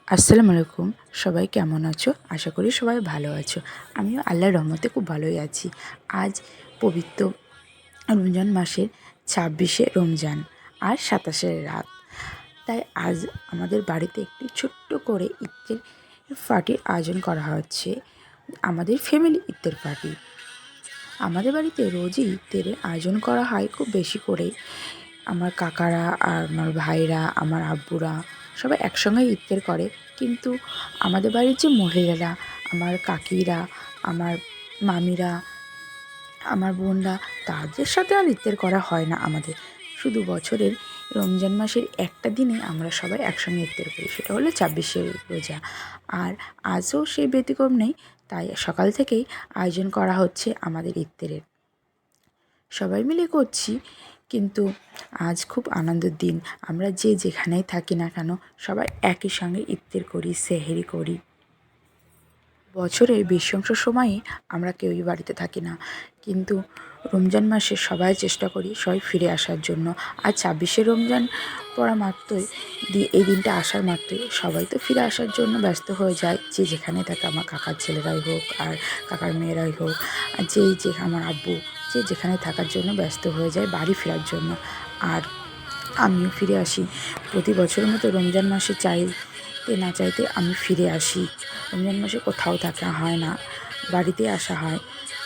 আসসালামু আলাইকুম। সবাই কেমন আছো? আশা করি সবাই ভালো আছো। আমিও আল্লাহর রহমতে খুব ভালোই আছি। আজ পবিত্র রমজান মাসের ২৬শে রমজান আর ২৭শে রাত। তাই আজ আমাদের বাড়িতে একটি ছোট্ট করে ইফতার পার্টির আয়োজন করা হচ্ছে। আমাদের ফ্যামিলি ইফতার পার্টি। আমাদের বাড়িতে রোজই ইফতারের আয়োজন করা হয় খুব বেশি করেই। আমার কাকারা আর আমার ভাইরা, আমার আব্বুরা সবাই একসঙ্গে ইফতার করে। কিন্তু আমাদের বাড়ির যে মহিলারা, আমার কাকিরা, আমার মামিরা, আমার বোনরা, তাদের সাথে আর ইফতার করা হয় না আমাদের। শুধু বছরের রমজান মাসের একটা দিনে আমরা সবাই একসঙ্গে ইফতার করি, সেটা হলো ২৬শে রোজা। আর আজও সেই ব্যতিক্রম নেই, তাই সকাল থেকেই আয়োজন করা হচ্ছে আমাদের ইফতারের। সবাই মিলে করছি, কিন্তু আজ খুব আনন্দের দিন। আমরা যে যেখানেই থাকি না কেন, সবাই একই সঙ্গে ইফতার করি, সেহরি করি। বছরের বেশি অংশ সময়ই আমরা কেউই বাড়িতে থাকি না, কিন্তু রমজান মাসে সবাই চেষ্টা করি সবাই ফিরে আসার জন্য। আর ২৬শে রমজান পড়া মাত্রই এই দিনটা আসার মাত্রই সবাই তো ফিরে আসার জন্য ব্যস্ত হয়ে যায়, যে যেখানে থাকে, আমার কাকার ছেলেরাই হোক আর কাকার মেয়েরাই হোক, আর যে আমার আব্বু, যে যেখানে থাকার জন্য ব্যস্ত হয়ে যায় বাড়ি ফেরার জন্য। আর আমিও ফিরে আসি প্রতি বছরের মতো। রমজান মাসে চাইতে না চাইতে আমি ফিরে আসি। রমজান মাসে কোথাও থাকা হয় না, বাড়িতে আসা হয়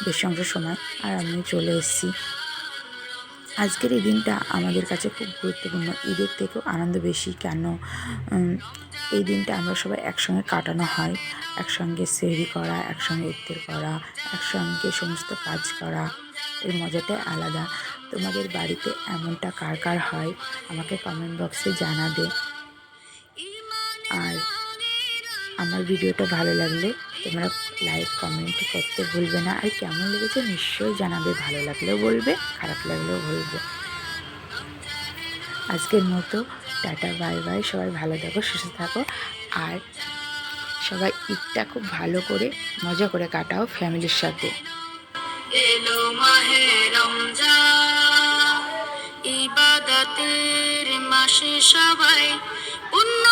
বেশি অংশ সময়। আর আমি চলে এসেছি। আজকের এই দিনটা আমাদের কাছে খুব গুরুত্বপূর্ণ, ঈদের থেকেও আনন্দ বেশি। কেন? এই দিনটা আমরা সবাই একসঙ্গে কাটানো হয়, একসঙ্গে সেহরি করা, একসঙ্গে ইফতার করা, একসঙ্গে সমস্ত কাজ করা, এর মজাটাই আলাদা। তোমাদের বাড়িতে এমনটা কার কার হয় আমাকে কমেন্ট বক্সে জানাবে। আর আমার ভিডিওটা ভালো লাগলে তোমরা লাইক কমেন্ট করতে ভুলবে না। আর কেমন লেগেছে নিশ্চয়ই জানাবে, ভালো লাগলেও বলবে, খারাপ লাগলেও বলবে। আজকের মতো টাটা, বাই বাই। সবাই ভালো থাকো, সুস্থ থাকো। আর সবাই ঈদটা খুব ভালো করে মজা করে কাটাও ফ্যামিলির সাথে। এলো মাহে রমজান, ইবাদতের মাসে সবাই পুণ্য